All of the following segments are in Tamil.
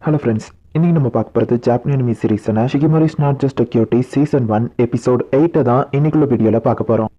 Hello friends, இன்னைக்கு நம்ம பார்க்க போகிறது ஜாப்பனீஸ் அனிமி சீரிஸான Shikimori is not just a cutie season 1 episode 8 தான் இன்னைக்குள்ள வீடியோவில் பார்க்க போகிறோம்.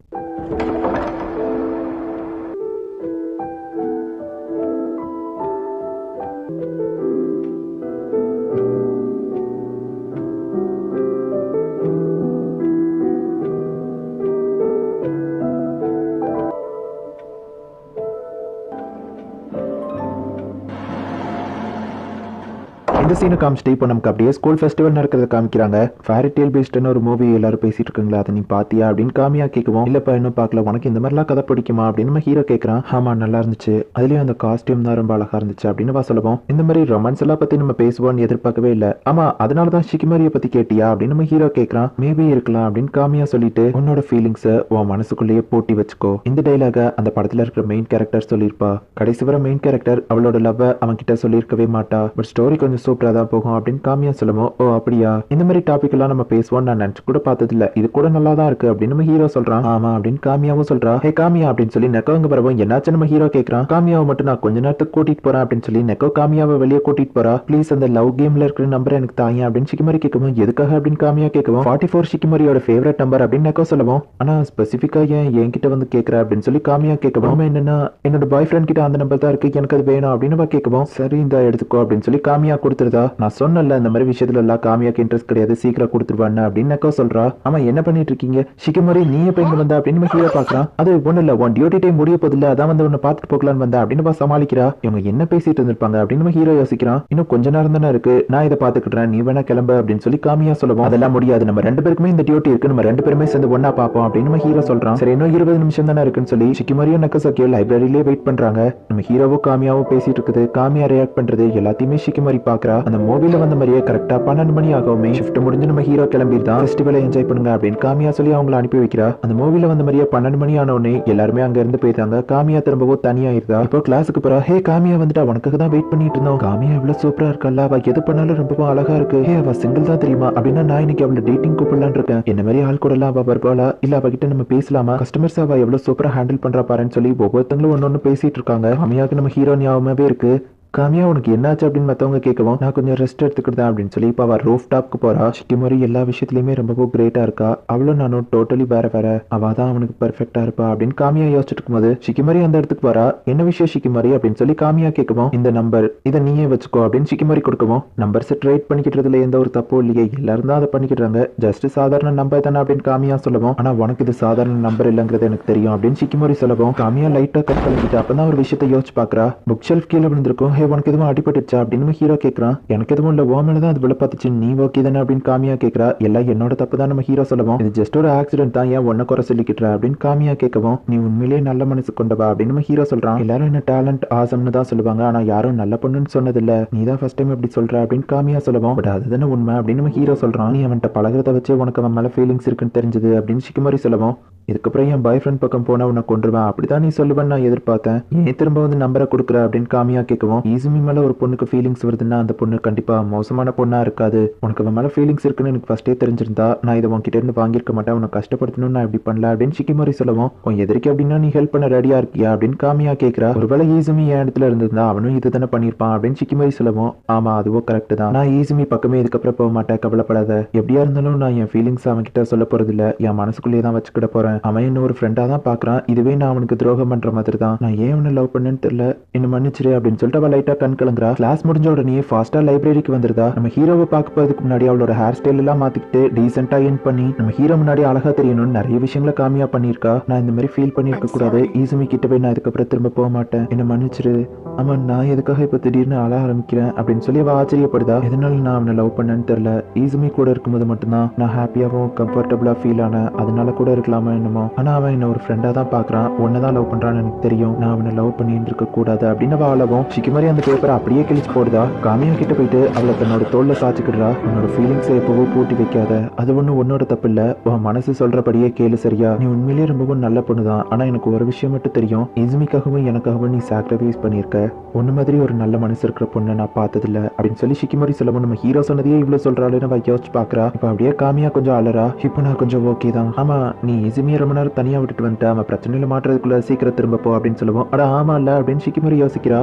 இந்த சீனை காமிச்சிட்டு இப்போ நமக்கு அப்படியே ஸ்கூல் ஃபெஸ்டிவல் நடக்கிறத காமிக்கிறாங்க. ஃபேரி டேல் பேஸ்ட்னு ஒரு மூவி எல்லாரும் பேசிட்டு இருக்காங்களா, அதை நீ பாத்தியா அப்படின்னு காமியா கேட்குவோம். இல்லப்பா இன்னும் பார்க்கல, உனக்கு இந்த மாதிரிலாம் கதை பிடிக்குமா அப்படின்னு நம்ம ஹீரோ கேட்கறான். ஆமா நல்லா இருந்துச்சு, அதுலயும் அந்த காஸ்டியூம் தான் ரொம்ப அழகா இருந்துச்சு அப்படின்னு சொல்லுவோம். இந்த மாதிரி ரொமான்ஸ் எல்லாம் பத்தி நம்ம பேசுவோம்னு எதிர்பார்க்கவே இல்லை. ஆமா அதனாலதான் ஷிகிமோரியை பத்தி கேட்டியா அப்படின்னு நம்ம ஹீரோ கேட்கறான். மேபி இருக்கலாம் அப்படின்னு காமியா சொல்லிட்டு உன்னோட ஃபீலிங்ஸ் உன் மனசுக்குள்ளேயே போட்டி வச்சுக்கோ. இந்த டைலாக அந்த படத்துல இருக்கிற மெயின் கேரக்டர் சொல்லியிருப்பா. கடைசி வர மெயின் கேரக்டர் அவளோட லவ் அவன் கிட்ட சொல்லியிருக்கவே மாட்டா. பட் ஸ்டோரி கொஞ்சம் சூப்பரா தான் போகும் அப்படின்னு காமியா சொல்லுவோம். ஓ அப்படியா, இந்த மாதிரி டாபிக் எல்லாம் நம்ம பேசுவோம் நான் நினைச்சு கூட பார்த்தது இல்ல, இது கூட நல்லா தான் இருக்கு அப்படின்னு நம்ம ஹீரோ சொல்றான். ஆமா அப்படின்னு காமியாவும் சொல்றா. ஹே காமியா அப்படின்னு சொல்லி நெக்கோங்க பரவும் என்னாச்சு நம்ம ஹீரோ கேட்கறான். காமியாவை மட்டும் நான் கொஞ்ச நேரத்துக்கு கூட்டிட்டு போறேன் அப்படின்னு சொல்லி நெக்கோ காமியாவை வெளியே கூட்டிட்டு போறா. ப்ளீஸ் அந்த லவ் கேம்ல இருக்கிற நம்பர் எனக்கு தாங்க அப்படின்னு ஷிகிமோரி கேட்கவும். எதுக்காக அப்படின்னு காமியா கேட்கவும். 44 ஷிகிமோரியோட ஃபேவரட் நம்பர் அப்படின்னு நெக்கோ சொல்லுவோம். ஆனா ஸ்பெசிஃபிக்கா ஏன் என்கிட்ட வந்து கேட்கற அப்படின்னு சொல்லி காமியா கேட்கவும். என்னன்னா என்னோட பாய் ஃப்ரெண்ட் கிட்ட அந்த நம்பர் தான் இருக்கு, எனக்கு அது வேணும் அப்படின்னு கேட்கவும். சரி இந்த எடுத்துக்கோ அப்படின்னு சொல்லி காமியா கொடுத்துருதா. நான் சொன்னல இந்த மாதிரி விஷயத்துல எல்லாம் காமியாக்கு இன்ட்ரெஸ்ட் கிடையாது, சீக்கிரம் கொடுத்துருவான்னு அப்படின்னு நெக்கோ சொல்றா. ஆமா என்ன பண்ணிட்டு இருக்கீங்க ஷிகிமோரி, நீ எப்ப இங்க வந்தா அப்படின்னு ஹீரோ பாக்குறான். அது ஒண்ணு இல்ல, உன் டியூட்டி டைம் முடிய போதில்ல, அதான் வந்து உன்னை பார்த்துட்டு போக்கலான்னு வந்தா அப்படின்னு சமாளிக்கிறா. இவங்க என்ன பேசிட்டு இருந்திருப்பாங்க அப்படின்னு ஹீரோ யோசிக்கிறான். இன்னும் கொஞ்ச நேரம் தானே இருக்கு, நான் இதை பாத்துக்கிட்டேன், நீ வேணா கிளம்பு அப்படின்னு சொல்லி காமியா சொல்லுவோம். அதெல்லாம் முடியாது, நம்ம ரெண்டு பேருக்குமே இந்த டியூட்டி இருக்கு, நம்ம ரெண்டு பேருமே சேர்ந்து ஒன்னா பாப்போம் அப்படின்னு ஹீரோ சொல்றான். சரி இன்னும் 20 நிமிஷம் தானே இருக்குன்னு சொல்லி ஷிகிமோரியும் நெக்கோசாக்கியோ லைப்ரரியிலே வெயிட் பண்றாங்க. நம்ம ஹீரோவோ காமியாவோ பேசிட்டு இருக்குது. காமியா ரியாக்ட் பண்றது எல்லாத்தையுமே ஷிகிமோரி பாக்குறா. அந்த மூவில வந்த மாதிரியே கரெக்டா 12 மணி ஆகவுமே ஷிஃப்ட் முடிஞ்சு நம்ம ஹீரோ கிளம்பிடுதான். ஃபெஸ்டிவலை என்ஜாய் பண்ணுங்க அப்படின்னு காமியா சொல்லி அவங்களை அனுப்பி வைக்கிறா. அந்த மூவில வந்த மாதிரியே 12 மணி ஆனவுடனே எல்லாருமே அங்க இருந்து போயிட்டாங்க. காமியா திரும்பவும் தனியாயிருந்தா. இப்போ கிளாஸுக்கு போறா. ஹே காமியா வந்துட்டா, உனக்காக தான் வெயிட் பண்ணிட்டு இருந்தோம். காமியா எவ்வளவு சூப்பரா இருக்கல்ல, அவ எது பண்ணாலும் ரொம்பவும் அழகா இருக்கு. ஹே அவ சிங்கிள் தான் தெரியுமா அப்படின்னா நான் இன்னைக்கு அவளை டேட்டிங் கூப்பிடலான்னு இருக்கேன். என்ன மாதிரி ஆள் கூட எல்லாம் அவ வருவாளா, இல்ல அவகிட்ட நம்ம பேசலாமா, கஸ்டமர்ஸ் அவ எவ்வளவு சூப்பரா ஹேண்டில் பண்றா பாருன்னு சொல்லி ஒவ்வொருத்தங்களும் ஒன்னொன்னு பேசிட்டு இருக்காங்க. காமியாவுக்கு நம்ம ஹீரோ ஞாபகமாவே இருக்கு. காமியா உனக்கு என்னாச்சு அப்படின்னு மற்றவங்க கேட்கவும் நான் கொஞ்சம் ரெஸ்ட் எடுத்துக்கிட்டேன் அப்படின்னு சொல்லி இப்போ அவள் ரூஃப் டாப்க்கு போறா. ஷிகிமோரி எல்லா விஷயத்துலையுமே ரொம்பவும் கிரேட்டா இருக்கா. அவளும் நானும் டோட்டலி வேற வேற, அவ தான் அவனுக்கு பெர்ஃபெக்டா இருப்பா அப்படின்னு காமியா யோசிச்சுட்டு இருக்கும்போது ஷிகிமோரி அந்த இடத்துக்கு வரா. என்ன விஷயம் ஷிகிமோரி அப்படின்னு சொல்லி காமியா கேட்கவும். இந்த நம்பர் இதை நீயே வச்சுக்கோ அப்படின்னு ஷிகிமோரி கொடுக்கவும். நம்பர்ஸ் ட்ரேட் பண்ணிக்கிட்டதுல எந்த ஒரு தப்பும் இல்லையே, எல்லாரும் தான் அதை பண்ணிக்கிறாங்க, ஜஸ்ட் சாதாரண நம்பர் தானே அப்படின்னு காமியா சொல்லவும். ஆனா உனக்கு இது சாதாரண நம்பர் இல்லைங்கிறது எனக்கு தெரியும் அப்படின்னு ஷிகிமோரி சொல்லவும். காமியா லைட்டா கட் பண்ணிக்கிட்டு அப்பதான் ஒரு விஷயத்தை யோசிச்சு பாக்குறா. புக் ஷெல்ஃப் கீழே விழுந்திருக்கும். உனக்கு எதுவும் அடிபட்டுச்சா அப்படின்னு ஹீரோ கேட்கறான். எனக்கு எதுவும் இல்ல, ஓ மேலதான் அது விழ பார்த்துச்சு, நீ ஓகே தானே அப்படின்னு காமியா கேட்கறா. எல்லாம் என்னோட தப்பு தான் நம்ம ஹீரோ சொல்லவும். இது ஜஸ்ட் ஒரு ஆக்சிடென்ட் தான், ஏன் ஒன்ன குறை சொல்லிக்கிட்ட அப்படின்னு காமியா கேட்கவும். நீ உண்மையிலேயே நல்ல மனசு கொண்டவா அப்படின்னு நம்ம ஹீரோ சொல்றான். எல்லாரும் என்ன டேலண்ட் ஆசம்னு தான் சொல்லுவாங்க, ஆனா யாரும் நல்ல பொண்ணுன்னு சொன்னதில்ல, நீ தான் ஃபர்ஸ்ட் டைம் எப்படி சொல்ற அப்படின்னு காமியா சொல்லவும். பட் அதுதானே உண்மை அப்படின்னு நம்ம ஹீரோ சொல்றான். நீ அவன்கிட்ட பழகிறத வச்சு உனக்கு அவன் மேல ஃபீலிங்ஸ் இருக்குன்னு தெரிஞ்சது அப்படின்னு ஷிகிமோரி சொல்லவும். இதுக்கப்புறம் என் பாய் ஃப்ரெண்ட் பக்கம் போனா உன்னை கொண்டுருவேன் அப்படிதான் நீ சொல்லுவேன்னு நான் எதிர்பார்த்தேன், ஏன் திரும்ப வந்து நம்பரை கொடுக்குற அப்படின்னு காமியா கேட்கவும். ஈசுமி மேல ஒரு பொண்ணுக்கு ஃபீலிங்ஸ் வருதுன்னா அந்த பொண்ணு கண்டிப்பா மோசமான பொண்ணா இருக்காது, உனக்கு அவன் மேல ஃபீலிங்ஸ் இருக்குன்னு எனக்கு ஃபர்ஸ்டே தெரிஞ்சிருந்தா நான் இதை உன்கிட்ட இருந்து வாங்கியிருக்க மாட்டேன், உன்னை கஷ்டப்படுத்தணும்னு நான் இப்படி பண்ணல அப்படின்னு ஷிகிமோரி சொல்லவும். உன் எதிர்க்கு அப்படின்னா நீ ஹெல்ப் பண்ண ரெடியா இருக்கியா அப்படின்னு காமியா கேட்கிறா. ஒருவேளை ஈசுமி என் இடத்துல இருந்திருந்தா அவனும் இது தானே பண்ணிருப்பான் அப்படின்னு ஷிகிமோரி சொல்லவும். ஆமா அதுவும் கரெக்ட் தான், நான் ஈசுமி பக்கமே இதுக்கப்புறம் போக மாட்டேன், கவலைப்படாத, எப்படியா இருந்தாலும் நான் என் ஃபீலிங்ஸ் அவன் கிட்ட சொல்ல போறது இல்ல, என் மனசுக்குள்ளேயே தான் வச்சுக்கிட போறேன், அவன் இன்னும் ஒரு ஃப்ரெண்டா தான் பாக்குறான், இதுவே நான் அவனுக்கு துரோகம் பண்ற மாதிரி தான், நான் ஏன் அவனை லவ் பண்ணேன்னு தெரியல, என்ன மன்னிச்சிரு அப்படின்னு சொல்லிட்டு அவள் லைட்டா கண் கலங்குறா. கிளாஸ் முடிஞ்ச உடனே ஃபாஸ்டா லைப்ரரிக்கு வந்துருதா. நம்ம ஹீரோவை பார்க்க போறதுக்கு முன்னாடி அவளோட ஹேர் ஸ்டைல் எல்லாம் மாத்திக்கிட்டு டீசென்டா என் பண்ணி நம்ம ஹீரோ முன்னாடி அழகா தெரியணும்னு நிறைய விஷயங்களை காமியா பண்ணிருக்கா. நான் இந்த மாதிரி ஃபீல் பண்ணிருக்க கூடாது, ஈசுமி கிட்ட போய் நான் இதுக்கப்புறம் திரும்ப போக மாட்டேன், என்ன மன்னிச்சிரு. ஆமா நான் எதுக்காக இப்ப திடீர்னு அழ ஆரம்பிக்கிறேன் அப்படின்னு சொல்லி அவ ஆச்சரியப்படுதா. எதனால நான் அவனை லவ் பண்ணேன்னு தெரியல, ஈசுமி கூட இருக்கும்போது மட்டும்தான் நான் ஹாப்பியாவும் கம்ஃபர்டபுளா ஃபீல் ஆனேன், அதனால கூட இருக்கலாமா என்னமோ, ஆனா அவன் என்ன ஒரு ஃப்ரெண்டா தான் பாக்குறான், ஒன்னதான் லவ் பண்றான்னு எனக்கு தெரியும், நான் அவனை லவ் பண்ணிட்டு இருக்க கூடாது அப்படின்னு அவ அழவும். ஷிகிமோரி அந்த பேப்பரை அப்படியே கிழிச்சு போடுதா. காமியா கிட்ட போயிட்டு அவளை தன்னோட தோல்ல சாச்சுக்கிடுறா. உன்னோட ஃபீலிங்ஸ் எப்பவோ பூட்டி வைக்காத, அது ஒண்ணு உன்னோட தப்பு இல்ல, உன் மனசு சொல்றபடியே கேளு சரியா, நீ உண்மையிலேயே ரொம்பவும் நல்ல பொண்ணுதான், ஆனா எனக்கு ஒரு விஷயம் மட்டும் தெரியும், இசுமிக்காகவும் எனக்காகவும் நீ சாக்ரிஃபைஸ் பண்ணிருக்க, ஒன்னு மாதிரி ஒரு நல்ல மனசு இருக்கிற பொண்ணை நான் பார்த்ததில்ல அப்படின்னு சொல்லி ஷிகிமோரி சொல்லவும். நம்ம ஹீரோ சொன்னதையே இவ்வளவு சொல்றாளுன்னு அவ யோசிச்சு பாக்குறா. இப்ப அப்படியே காமியா கொஞ்சம் அலறா. இப்போ நான் கொஞ்சம் ஓகே தான், ஆமா நீ இசுமியை ரொம்ப நேரம் தனியா விட்டுட்டு வந்துட்ட, அவன் பிரச்சனையில மாட்டுறதுக்குள்ள சீக்கிரம் திரும்ப போ அப்படின்னு சொல்லுவோம். அட ஆமா இல்ல அப்படின்னு ஷிகிமோரி யோசிக்கிறா.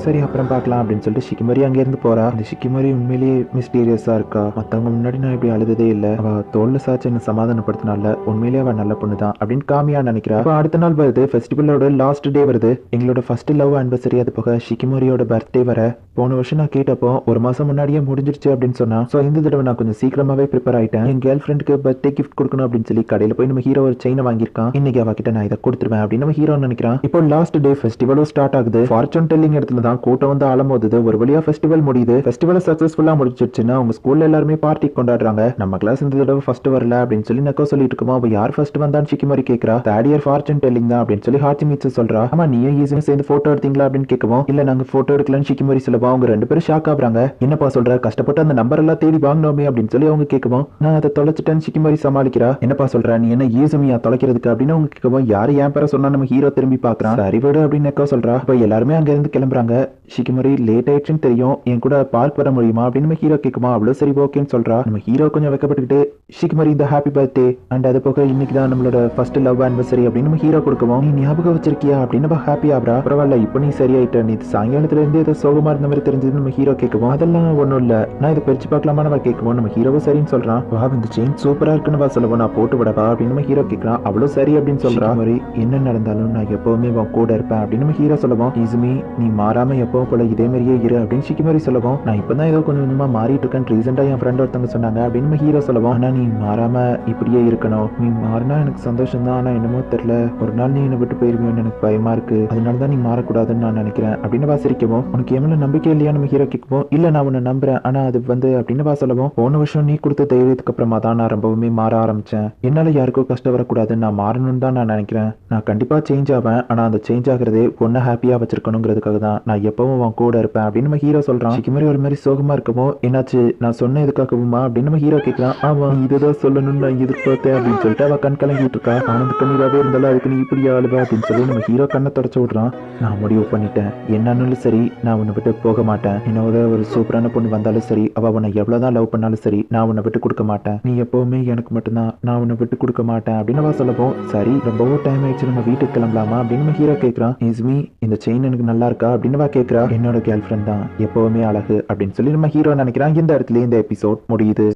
சரி அப்புறம் பார்க்கலாம் அப்படின்னு சொல்லிட்டு ஷிக்கிமரி அங்க இருந்து போறா. இந்த ஷிக்கிமரி உண்மையிலேயே மிஸ்டீரியஸா இருக்கா. மத்தவங்க முன்னாடி நான் இப்படி அழுததே இல்ல. அவ தோல்ல சாச்சு என்ன சமாதானப்படுத்தினால உண்மையிலேயே அவ நல்ல பொண்ணு தான் அப்படின்னு காமியா நினைக்கிறா. இப்போ அடுத்த நாள் வருது, ஃபெஸ்டிவலோட லாஸ்ட் டே வருது. எங்களோட ஃபர்ஸ்ட் லவ் ஆனிவர்சரி, அது போக ஷிக்கிமரியோட பர்த்டே வர. போன வருஷம் நான் கேட்டப்போ ஒரு மாசம் முன்னாடியே முடிஞ்சிருச்சு அப்படின்னு சொன்னா. ஸோ இந்த தடவை நான் கொஞ்சம் சீக்கிரமாவே ப்ரிப்பேர் ஆயிட்டேன். என் கேர்ள் ஃப்ரெண்டுக்கு பர்த்டே கிஃப்ட் கொடுக்கணும் அப்படின்னு சொல்லி கடையில போய் நம்ம ஹீரோ ஒரு செயினை வாங்கியிருக்கான். இன்னைக்கு அவகிட்ட நான் இதை கொடுத்துருவேன் அப்படின்னு நம்ம ஹீரோ நினைக்கிறான். இப்போ லாஸ்ட் டே ஃபெஸ்டிவலும் ஸ்டார்ட் ஆகுது. ஃபார்ச்சூன் டெல்லிங் இடத்துல தான் கூட்டம் வந்து அலமோதுது. ஒரு வழியா ஃபெஸ்டிவல் முடியுது. ஃபெஸ்டிவல் சக்சஸ்ஃபுல்லா முடிச்சிருச்சுன்னா அவங்க ஸ்கூல்ல எல்லாருமே பார்ட்டி கொண்டாடுறாங்க. நம்ம கிளாஸ் இந்த தடவை ஃபர்ஸ்ட் வரல அப்படின்னு சொல்லி நக்கோ சொல்லிட்டு இருக்கோம். அவ யார் ஃபர்ஸ்ட் வந்தான்னு ஷிக்கிமரி கேட்கறா. தேர்ட் இயர் ஃபார்ச்சூன் டெல்லிங் தான் அப்படின்னு சொல்லி ஹாச்சிமிட்சு சொல்றா. ஆமா நீயும் ஈஸியா சேர்ந்து போட்டோ எடுத்தீங்களா அப்படின்னு கேட்கவும், இல்ல நாங்க போட்டோ எடுக்கலன்னு ஷிக்கிமரி சொல்லவும் அவங்க ரெண்டு பேரும் ஷாக் ஆகுறாங்க. என்னப்பா சொல்ற, கஷ்டப்பட்டு அந்த நம்பர் எல்லாம் தேடி வாங்கினோமே அப்படின்னு சொல்லி அவங்க கேட்கவும், நான் அதை தொலைச்சிட்டேன்னு ஷிக்கிமரி சமாளிக்கிறா. என்னப்பா சொல்ற, நீ என்ன ஈஸுமியா தொலைக்கிறதுக்கு அப்படின்னு அவங்க கேட்கவும், யாரு என் பேரை சொன்னா நம்ம ஹீரோ திரும்பி பாக்குறான். சரி விடு அப்படின்னு நக்கோ சொல்றா. இப்ப எல்லாருமே அங்க இருந்து கிளம்புறாங்க. ஷிக்கிமரி லேட் ஆயிடுச்சுன்னு தெரியும், என் கூட பார்க் வர முடியுமா அப்படின்னு நம்ம ஹீரோ கேட்குமா. அவ்வளவு சரி ஓகேன்னு சொல்றா. நம்ம ஹீரோ கொஞ்சம் வைக்கப்பட்டுக்கிட்டு, ஷிக்கிமரி இந்த ஹாப்பி பர்த்டே அண்ட் அது போக இன்னைக்கு தான் நம்மளோட ஃபர்ஸ்ட் லவ் ஆனிவர்சரி அப்படின்னு நம்ம ஹீரோ கொடுக்கவும், நீ ஞாபகம் வச்சிருக்கியா அப்படின்னு நம்ம ஹாப்பி ஆகுறா. பரவாயில்ல இப்போ நீ சரியாயிட்ட, நீ சாயங்காலத்துல இருந்து ஏதோ சோகமா இருந்த மாதிரி தெரிஞ்சது நம்ம ஹீரோ கேட்கவும், அதெல்லாம் ஒன்றும் இல்ல, நான் இதை பிரிச்சு பார்க்கலாமா நம்ம கேட்கவும், நம்ம ஹீரோவும் சரின்னு சொல்றான். வா இந்த செயின் சூப்பரா இருக்குன்னு வா சொல்லுவோம், நான் போட்டு விடவா அப்படின்னு நம்ம ஹீரோ கேட்கறான். அவ்வளவு சரி அப்படின்னு சொல்றா. மாதிரி என்ன நடந்தாலும் நான் எப்பவுமே உன் கூட இருப்பேன் அப்படின்னு நம்ம ஹீரோ சொல்லுவோம். இசுமி நீ மாறாம எப்பவும் போல இதே மாதிரியே இரு அப்படின்னு ஷிக்கிமரி சொல்லுவோம். நான் இப்பதான் ஏதோ கொஞ்சம் கொஞ்சமா மாறிட்டு இருக்கேன், ரீசெண்டா என் ஃப்ரெண்ட் ஒருத்தவங்க சொன்னாங்க அப்படின்னு நம்ம ஹீரோ சொல்லுவோம். ஆனா நீ மாறாம இப்படியே இருக்கணும், நீ மாறினா எனக்கு சந்தோஷம் தான், ஆனா என்னமோ தெரியல ஒரு நாள் நீ என்னை விட்டு போயிருவியோன்னு எனக்கு பயமா இருக்கு, அதனாலதான் நீ மாறக்கூடாதுன்னு நான் நினைக்கிறேன் அப்படின்னு வாசிரிக்கவும், உனக்கு எவ்வளவு நம்பிக்கை இல்லையா நம்ம ஹீரோ கேட்கவும், இல்ல நான் உன்னை நம்புறேன் ஆனா அது அப்படின்னு வா சொல்லவும், போன வருஷம் நீ கொடுத்த தைரியத்துக்கு அப்புறமா தான் நான் ரொம்பவுமே மாற ஆரம்பிச்சேன், என்னால யாருக்கும் கஷ்டம் வரக்கூடாதுன்னு நான் மாறணும்னு தான் நான் நினைக்கிறேன், நான் கண்டிப்பா சேஞ்ச் ஆவேன், ஆனா அந்த சேஞ்ச் ஆகுறதே ஒன்ன ஹாப்பியா வச்சிருக்கணுங்கிறதுக்காக தான் நான் எப்பவும் உன் கூட இருப்பேன் அப்படின்னு நம்ம ஹீரோ சொல்றான். ஷிக்கிமரி ஒரு மாதிரி சோகமா இருக்கவும், என்னாச்சு நான் சொன்ன எதுக்காகவுமா அப்படின்னு நம்ம ஹீரோ கேட்கலாம். ஆமா இதுதான் சொல்லணும்னு நான் எதிர்பார்த்தேன் அப்படின்னு சொல்லிட்டு அவ கண் கலங்கிட்டு இருக்கா. ஆனந்த கண்ணீராவே இருந்தாலும் அதுக்கு நீ இப்படி ஆளுவா அப்படின்னு சொல்லி நம்ம ஹீரோ கண்ணை தொடச்சு விடுறான். நான் முடிவு பண்ணிட்டேன், என்னன்னாலும் சரி நான் உன்னை விட்டு போக மாட்டேன், என்னோட ஒரு சூப்பரான பொண்ணு வந்தாலும் சரி, அவ உன்னை எவ்வளவுதான் லவ் பண்ணாலும் சரி நான் உன்னை விட்டு கொடுக்க மாட்டேன், நீ எப்பவுமே எனக்கு மட்டும்தான், நான் உன்னை விட்டு கொடுக்க மாட்டேன் அப்படின்னு அவ சொல்லவும், சரி ரொம்பவும் டைம் ஆயிடுச்சு நம்ம வீட்டுக்கு கிளம்பலாமா அப்படின்னு நம்ம ஹீரோ கேட்கறான். இஸ்மி இந்த செயின் எனக்கு நல்லா இருக்கா அப்படின்னு கேட்கறா. என்னோட கேர்ள் ஃப்ரெண்ட் தான் எப்பவுமே அழகு அப்படின்னு சொல்லி நம்ம ஹீரோ நினைக்கிறான். இந்த இடத்துல இந்த எபிசோட் முடியுது.